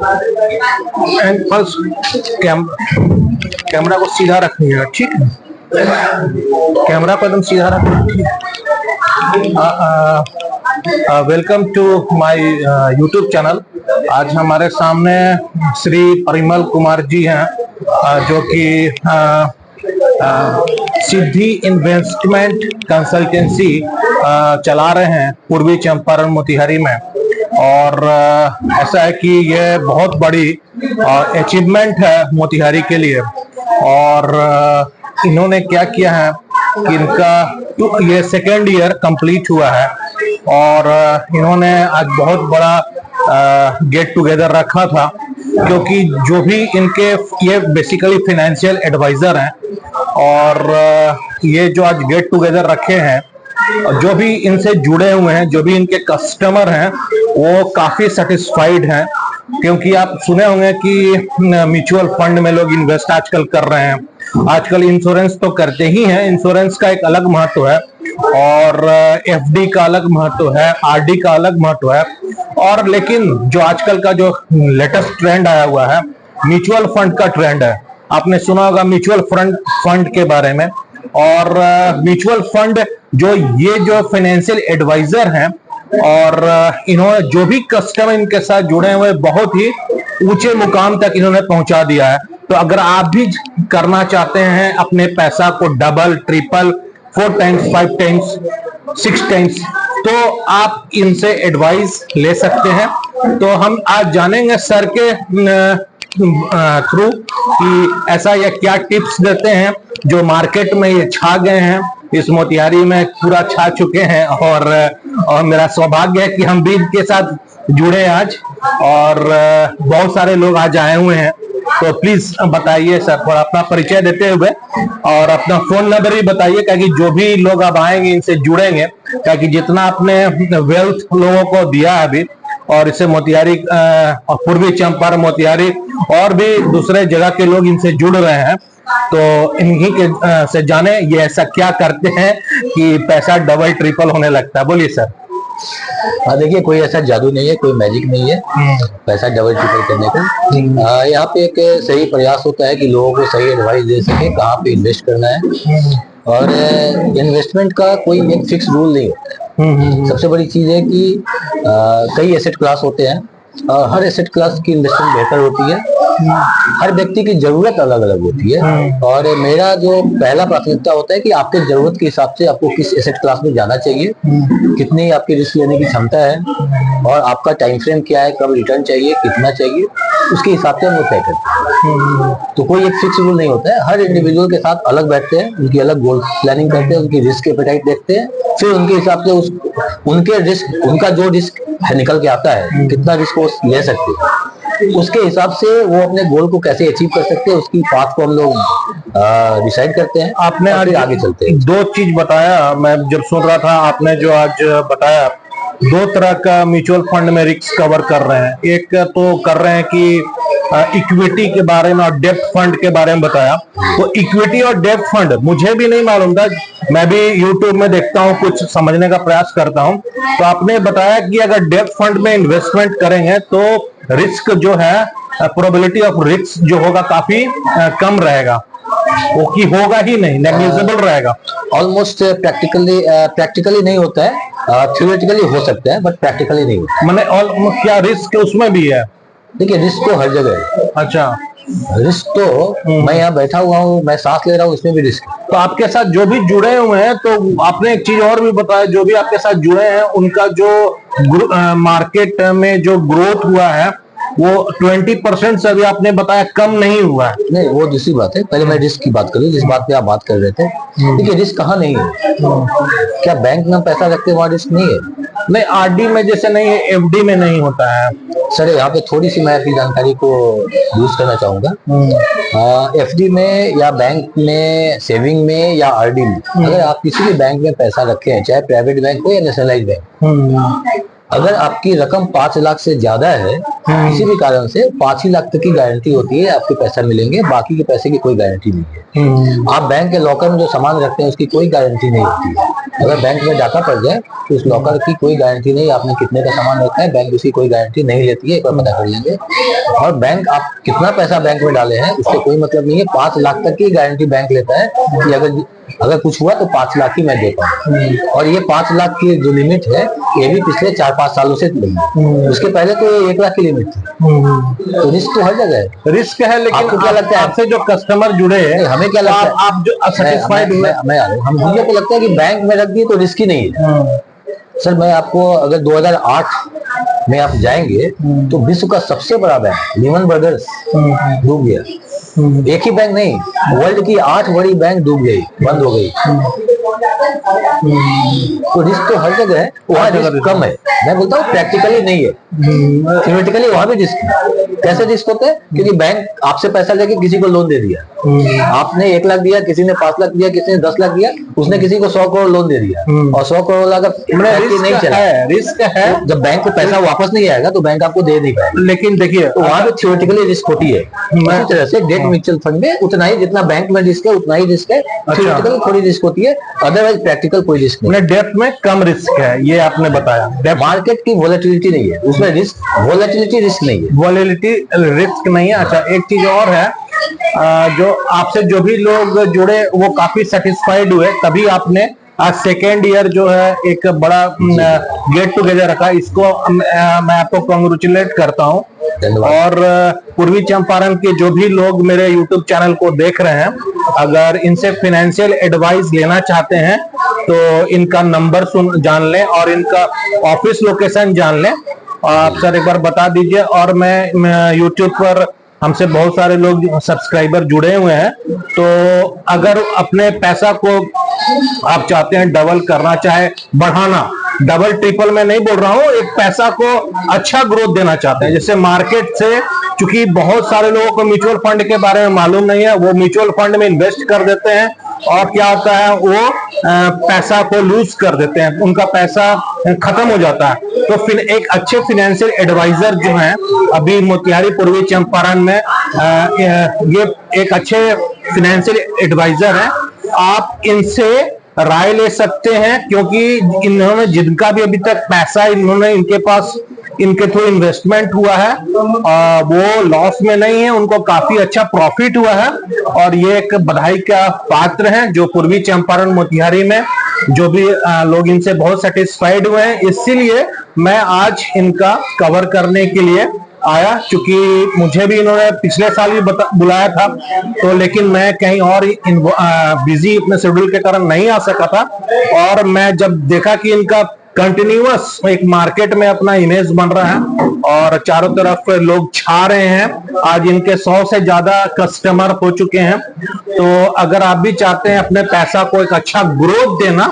And first camera को सीधा रखिएगा, ठीक है? कैमरा को एकदम सीधा रखिएगा। Welcome to my YouTube channel. आज हमारे सामने श्री परिमल कुमार जी हैं, जो कि सिद्धि इन्वेस्टमेंट कंसल्टेंसी चला रहे हैं पूर्वी चंपारण मोतिहारी में। और ऐसा है कि ये बहुत बड़ी अचीवमेंट है मोतिहारी के लिए। और इन्होंने क्या किया है कि इनका ये सेकेंड ईयर कंप्लीट हुआ है और इन्होंने आज बहुत बड़ा गेट टुगेदर रखा था, क्योंकि जो भी इनके ये बेसिकली फाइनेंशियल एडवाइजर हैं और ये जो आज गेट टुगेदर रखे हैं, जो भी इनसे जुड़े हुए हैं, जो भी इनके कस्टमर हैं, वो काफी सेटिस्फाइड हैं। क्योंकि आप सुने होंगे कि म्यूचुअल फंड में लोग इन्वेस्ट आजकल कर रहे हैं, आजकल इंश्योरेंस तो करते ही हैं। इंश्योरेंस का एक अलग महत्व है और एफडी का अलग महत्व है, आरडी का अलग महत्व है। और लेकिन जो आजकल का जो लेटेस्ट ट्रेंड आया हुआ है, म्यूचुअल फंड का ट्रेंड है। आपने सुना होगा म्यूचुअल फंड के बारे में। और म्यूचुअल फंड ये जो फाइनेंशियल एडवाइजर हैं और इन्होंने जो भी कस्टमर इनके साथ जुड़े हुए बहुत ही ऊंचे मुकाम तक इन्होंने पहुंचा दिया है। तो अगर आप भी करना चाहते हैं अपने पैसा को double, triple, 4 times, 5 times, 6 times, तो आप इनसे एडवाइस ले सकते हैं। तो हम आज जानेंगे सर के थ्रू कि ऐसा ये क्या टिप्स देते हैं जो मार्केट में ये छा गए हैं, इस मोतिहारी में पूरा छा चुके हैं। और मेरा सौभाग्य है कि हम भी इनके साथ जुड़े आज और बहुत सारे लोग आज आए हुए हैं। तो प्लीज बताइए सर, थोड़ा अपना परिचय देते हुए और अपना फोन नंबर भी बताइए, ताकि जो भी लोग अब आएंगे इनसे जुड़ेंगे, ताकि जितना आपने वेल्थ लोगों को दिया है अभी, और इससे मोतिहारी और पूर्वी चंपारण मोतिहारी और भी दूसरे जगह के लोग इनसे जुड़ रहे हैं। तो इन्हीं के से जाने ये ऐसा क्या करते हैं कि पैसा डबल ट्रिपल होने लगता है। बोलिए सर। हाँ, देखिए, कोई ऐसा जादू नहीं है, कोई मैजिक नहीं है पैसा डबल ट्रिपल करने का। यहाँ पे एक सही प्रयास होता है कि लोगों को सही एडवाइस दे सके कहाँ पे इन्वेस्ट करना है। और इन्वेस्टमेंट का कोई एक फिक्स रूल नहीं होता है। सबसे बड़ी चीज है कि कई एसेट क्लास होते हैं और हर एसेट क्लास की इन्वेस्टमेंट बेहतर होती है। हर व्यक्ति की जरूरत अलग अलग होती है और मेरा जो पहला प्राथमिकता होता है कि आपके जरूरत के हिसाब से आपको किस एसेट क्लास में जाना चाहिए, कितनी आपकी रिस्क लेने की क्षमता है और आपका टाइम फ्रेम क्या है, कब रिटर्न चाहिए, कितना चाहिए, उसके हिसाब से हम लोग तय करते हैं। तो कोई एक फिक्स रूल नहीं होता है। हर इंडिविजुअल के साथ अलग बैठते हैं, उनकी अलग गोल प्लानिंग करते हैं, उनकी रिस्क एपेटाइट देखते हैं, फिर उनके हिसाब से उनके रिस्क, उनका जो रिस्क निकल के आता है, कितना रिस्क वो ले सकते हैं, उसके हिसाब से वो अपने गोल को कैसे अचीव कर सकते हैं, उसकी पाथ को हम लोग डिसाइड करते हैं। आपने आज आगे चलते हैं। 2 चीज बताया, मैं जब सुन रहा था, आपने जो आज बताया 2 तरह का म्यूचुअल फंड में रिस्क कवर कर रहे हैं। एक तो कर रहे हैं कि इक्विटी के बारे में और डेब्ट फंड के बारे में बताया। तो इक्विटी और डेब्ट फंड मुझे भी नहीं मालूम था, मैं भी यूट्यूब में देखता हूँ, कुछ समझने का प्रयास करता हूँ। तो आपने बताया कि अगर डेब्ट फंड में इन्वेस्टमेंट करेंगे तो रिस्क जो है, प्रोबेबिलिटी ऑफ रिस्क जो होगा काफी कम रहेगा, वो कि होगा ही नहीं, नेग्लिजिबल रहेगा। ऑलमोस्ट प्रैक्टिकली नहीं होता है, थ्योरेटिकली हो सकता है बट प्रैक्टिकली नहीं होता। मैंने क्या रिस्क उसमें भी है? देखिए, रिस्क तो हर जगह है। अच्छा। रिस्क तो मैं यहाँ बैठा हुआ हूँ, मैं सांस ले रहा हूँ, इसमें भी रिस्क। तो आपके साथ जो भी जुड़े हुए हैं, तो आपने एक चीज और भी बताया, जो भी आपके साथ जुड़े हैं उनका जो मार्केट में जो ग्रोथ हुआ है वो 20% से अभी आपने बताया कम नहीं हुआ है। नहीं, वो दूसरी बात है। पहले मैं रिस्क की बात करूँ, जिस बात पे आप बात कर रहे थे। देखिए, रिस्क कहाँ नहीं है? क्या बैंक में पैसा रखते वहाँ रिस्क नहीं है? नहीं, आरडी में जैसे नहीं है, एफडी में नहीं होता है। सर, यहाँ पे थोड़ी सी मैं अपनी जानकारी को यूज करना चाहूंगा। एफडी में या बैंक में, सेविंग में या आरडी में, अगर आप किसी भी बैंक में पैसा रखे हैं, चाहे प्राइवेट बैंक हो या नेशनलाइज्ड बैंक, अगर आपकी रकम 5 लाख से ज्यादा है, किसी भी कारण से 5 ही लाख तक की गारंटी होती है आपके पैसा मिलेंगे, बाकी के पैसे की कोई गारंटी नहीं है। आप बैंक के लॉकर में जो सामान रखते हैं उसकी कोई गारंटी नहीं होती है। अगर बैंक में डाका पड़ जाए तो उस लॉकर की कोई गारंटी नहीं, आपने कितने का सामान रखा है, बैंक उसकी कोई गारंटी नहीं लेती है, एक बार पता कर लेंगे। और बैंक आप कितना पैसा बैंक में डाले हैं उससे कोई मतलब नहीं है, 5 लाख तक की गारंटी बैंक लेता है कि अगर कुछ हुआ तो 5 लाख ही मैं दे पाऊँ। और ये 5 लाख की जो लिमिट है ये भी पिछले 4-5 सालों से नहीं, उसके पहले तो 1 लाख की लिमिट थी। तो रिस्क तो हर जगह है, रिस्क है, लेकिन आपको क्या लगता है? आपसे जो कस्टमर जुड़े हैं, हमें क्या लगता है, आप जो सेटिस्फाइड हुए? हम मुझे को लगता है कि बैंक में रख दिए तो रिस्क ही नहीं है। सर मैं आपको अगर 2008 में आप जाएंगे तो विश्व का सबसे बड़ा बैंक लीमन ब्रदर्स डूब गया। एक ही बैंक नहीं, वर्ल्ड की 8 बड़ी बैंक डूब गई, बंद हो गई। तो रिस्क तो हर जगह है, वहाँ रिस्क कम है। मैं बोलता हूँ प्रैक्टिकली नहीं है, थ्योरेटिकली वहाँ भी रिस्क है। कैसे रिस्क होते हैं? क्योंकि बैंक आपसे पैसा लेके किसी को लोन दे दिया, आपने 1 लाख दिया, किसी ने 5 लाख दिया, किसी ने 10 लाख दिया, उसने किसी को 100 करोड़ लोन दे दिया और 100 करोड़ वाला नहीं चला, रिस्क है। तो जब बैंक को पैसा वापस नहीं आएगा तो बैंक आपको दे नहीं पाएगा। लेकिन देखिए तो वहाँ पे थ्योरेटिकली रिस्क होती है। इसी तरह से डेट म्यूचुअल फंड में उतना ही, जितना बैंक में रिस्क है उतना ही रिस्क है, थ्योरेटिकली थोड़ी रिस्क होती है, अदरवाइज प्रैक्टिकल कोई रिस्क नहीं। डेप्थ में कम रिस्क है, ये आपने बताया। मार्केट की वोलेटिलिटी नहीं है उसमें, रिस्क वोलेटिलिटी रिस्क नहीं है, वॉलेटिलिटी रिस्क नहीं है। अच्छा, एक चीज और है, जो आपसे जो भी लोग जुड़े वो काफी सेटिस्फाइड हुए, तभी आपने आज सेकेंड ईयर जो है एक बड़ा गेट टुगेदर रखा। इसको मैं आपको कॉन्ग्रेचुलेट करता हूँ। और पूर्वी चंपारण के जो भी लोग मेरे यूट्यूब चैनल को देख रहे हैं, अगर इनसे फाइनेंशियल एडवाइस लेना चाहते हैं तो इनका नंबर जान लें और इनका ऑफिस लोकेशन जान लें। आप सर एक बार बता दीजिए। और मैं यूट्यूब पर हमसे बहुत सारे लोग सब्सक्राइबर जुड़े हुए हैं, तो अगर अपने पैसा को आप चाहते हैं डबल करना, चाहे बढ़ाना, डबल ट्रिपल में नहीं बोल रहा हूँ, एक पैसा को अच्छा ग्रोथ देना चाहते हैं, जैसे मार्केट से, क्योंकि बहुत सारे लोगों को म्यूचुअल फंड के बारे में मालूम नहीं है, वो म्यूचुअल फंड में इन्वेस्ट कर देते हैं और क्या होता है, वो पैसा को लूज कर देते हैं, उनका पैसा खत्म हो जाता है। तो फिर एक अच्छे फाइनेंशियल एडवाइजर जो हैं अभी मोतिहारी पूर्वी चंपारण में, ये एक अच्छे फाइनेंशियल एडवाइजर हैं, आप इनसे राय ले सकते हैं, क्योंकि इन्होंने जिनका भी अभी तक पैसा इनके पास इनके थ्रू इन्वेस्टमेंट हुआ है, वो लॉस में नहीं है, उनको काफी अच्छा प्रॉफिट हुआ है। और ये एक बधाई का पात्र है जो पूर्वी चंपारण मोतिहारी में जो भी लोग इनसे बहुत सेटिस्फाइड हुए हैं। इसीलिए मैं आज इनका कवर करने के लिए आया, क्योंकि मुझे भी इन्होंने पिछले साल भी बुलाया था, तो लेकिन मैं कहीं और बिजी अपने शेड्यूल के कारण नहीं आ सका था। और मैं जब देखा कि इनका कंटिन्यूअस एक मार्केट में अपना इमेज बन रहा है और चारों तरफ लोग छा रहे हैं, आज इनके 100 से ज्यादा कस्टमर हो चुके हैं। तो अगर आप भी चाहते हैं अपने पैसा को एक अच्छा ग्रोथ देना,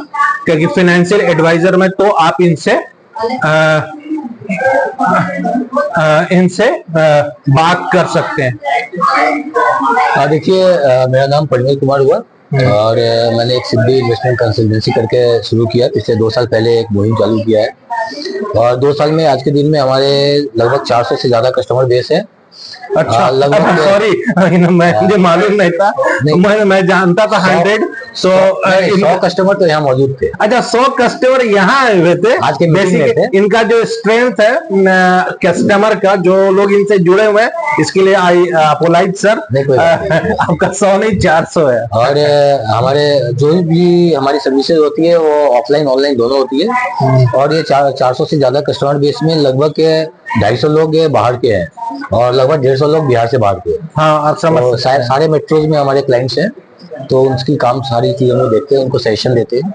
क्योंकि फाइनेंशियल एडवाइजर में, तो आप इनसे बात कर सकते हैं। देखिए मेरा नाम परिमल कुमार हुआ और मैंने एक सिद्धि इन्वेस्टमेंट कंसल्टेंसी करके शुरू किया। पिछले 2 साल पहले एक मुहिम चालू किया है और 2 साल में आज के दिन में हमारे लगभग 400 से ज्यादा कस्टमर बेस है। अच्छा, लगभग, सॉरी मुझे मालूम नहीं था, मैं जानता था 100। 100 कस्टमर तो यहाँ मौजूद थे। अच्छा, 100 कस्टमर यहाँ आए हुए थे आज के मीटिंग में थे। इनका जो स्ट्रेंथ है कस्टमर का, जो लोग इनसे जुड़े हुए हैं, इसके लिए आई अपोलाइज सर, आपका 100 नहीं 400 है। और हमारे जो भी हमारी सर्विसेज होती है वो ऑफलाइन ऑनलाइन दोनों होती है। और ये 400 से ज्यादा कस्टमर बेस में लगभग 250 लोग बाहर के हैं और लगभग 150 लोग बिहार से बाहर के हैं। हाँ, आप समझ तो सारे मेट्रोज में हमारे क्लाइंट्स हैं, तो उनकी काम सारी चीजों में देखते हैं, उनको सेशन देते हैं।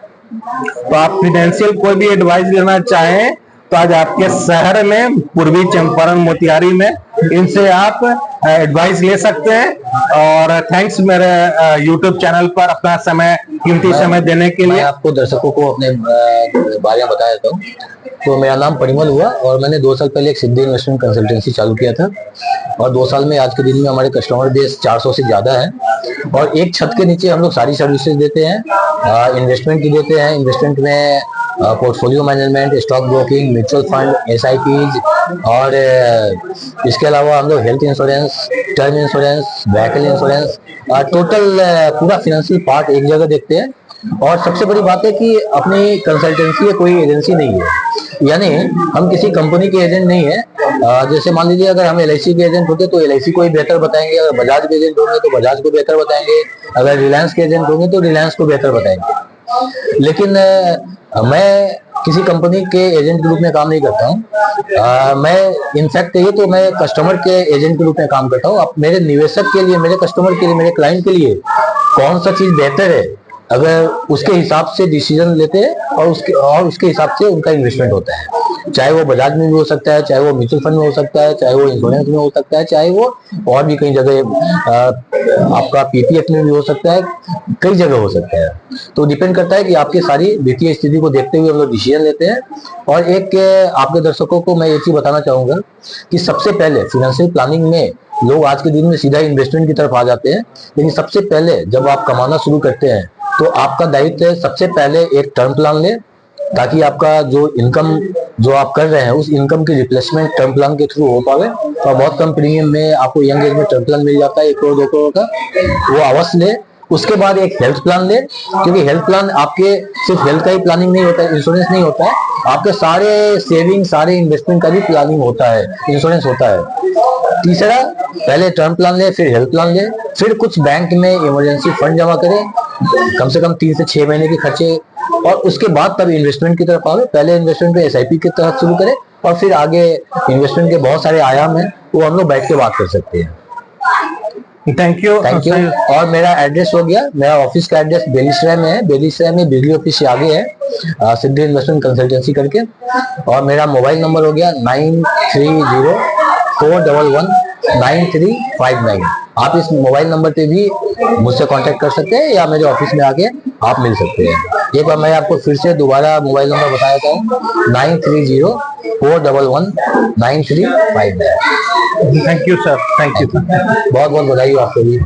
तो आप फाइनेंशियल कोई भी एडवाइस लेना चाहें तो आज आपके शहर में पूर्वी चंपारण मोतिहारी में इनसे आप एडवाइस ले सकते हैं। और थैंक्स मेरे यूट्यूब चैनल पर अपना समय, कीमती समय देने के लिए। मैं आपको दर्शकों को अपने बारे में बता देता हूँ। तो मेरा नाम परिमल हुआ और मैंने 2 साल पहले एक सिद्धि इन्वेस्टमेंट कंसल्टेंसी चालू किया था और 2 साल में आज के दिन में हमारे कस्टमर बेस 400 से ज्यादा है। और एक छत के नीचे हम लोग सारी सर्विसेज देते हैं, इन्वेस्टमेंट की देते हैं। इन्वेस्टमेंट में portfolio management, stock broking, mutual fund, SIPs और इसके अलावा हम लोग health insurance, term insurance, vehicle insurance, total पूरा फाइनेंशियल पार्ट एक जगह देखते हैं। और सबसे बड़ी बात है कि अपनी कंसल्टेंसी कोई एजेंसी नहीं है, यानी हम किसी कंपनी के एजेंट नहीं है। जैसे मान लीजिए अगर हम LIC के एजेंट होते तो LIC को ही बेहतर बताएंगे, अगर बजाज के एजेंट होंगे तो बजाज को बेहतर बताएंगे, अगर रिलायंस के एजेंट होंगे तो रिलायंस को बेहतर बताएंगे। लेकिन मैं किसी कंपनी के एजेंट के रूप में काम नहीं करता हूँ। मैं इनफैक्ट ये तो मैं कस्टमर के एजेंट के रूप में काम करता हूँ। अब मेरे निवेशक के लिए, मेरे कस्टमर के लिए, मेरे क्लाइंट के लिए कौन सा चीज बेहतर है, अगर उसके हिसाब से डिसीजन लेते हैं और उसके हिसाब से उनका इन्वेस्टमेंट होता है। चाहे वो बजाज में भी हो सकता है, चाहे वो म्यूचुअल फंड में हो सकता है, चाहे वो इंश्योरेंस में हो सकता है, चाहे वो और भी कई जगह आपका PPF में भी हो सकता है, कई जगह हो सकता है। तो डिपेंड करता है कि आपकी सारी वित्तीय स्थिति को देखते हुए हम लोग डिसीजन लेते हैं। और एक आपके दर्शकों को मैं ये चीज बताना चाहूंगा कि सबसे पहले फाइनेंशियल प्लानिंग में लोग आज के दिन में सीधा इन्वेस्टमेंट की तरफ आ जाते हैं, लेकिन सबसे पहले जब आप कमाना शुरू करते हैं तो आपका दायित्व है सबसे पहले एक टर्म प्लान ले, ताकि आपका जो इनकम जो आप कर रहे हैं उस इनकम की रिप्लेसमेंट टर्म प्लान के थ्रू हो पावे। और बहुत कम प्रीमियम में आपको यंग एज में टर्म प्लान मिल जाता है 1 करोड़ 2 करोड़ का, वो अवश्य ले। उसके बाद एक हेल्थ प्लान ले, क्योंकि हेल्थ प्लान आपके सिर्फ हेल्थ का ही प्लानिंग नहीं होता है, इंश्योरेंस नहीं होता है, आपके सारे सेविंग सारे इन्वेस्टमेंट का भी प्लानिंग होता है, इंश्योरेंस होता है। तीसरा, पहले टर्म प्लान ले, फिर हेल्थ प्लान ले, फिर कुछ बैंक में इमरजेंसी फंड जमा करें, कम से कम 3 से 6 महीने के खर्चे, और उसके बाद तब इन्वेस्टमेंट की तरफ आवे। पहले इन्वेस्टमेंट पे SIP के तहत शुरू करें और फिर आगे इन्वेस्टमेंट के बहुत सारे आयाम हैं, वो हम लोग बैठ के बात कर सकते हैं। Thank you. और मेरा एड्रेस हो गया, मेरा ऑफिस का एड्रेस बेलीसराय में है, बेलीसराय में बिजली ऑफिस से आगे है, सिद्धि इन्वेस्टमेंट कंसल्टेंसी करके। और मेरा मोबाइल नंबर हो गया 9304119359। आप इस मोबाइल नंबर पे भी मुझसे कांटेक्ट कर सकते हैं या मेरे ऑफिस में आके आप मिल सकते हैं। एक बार मैं आपको फिर से दोबारा मोबाइल नंबर बता देता हूँ, 9304119359। Thank you sir, thank you. बहुत बहुत बधाई हो आपको भी।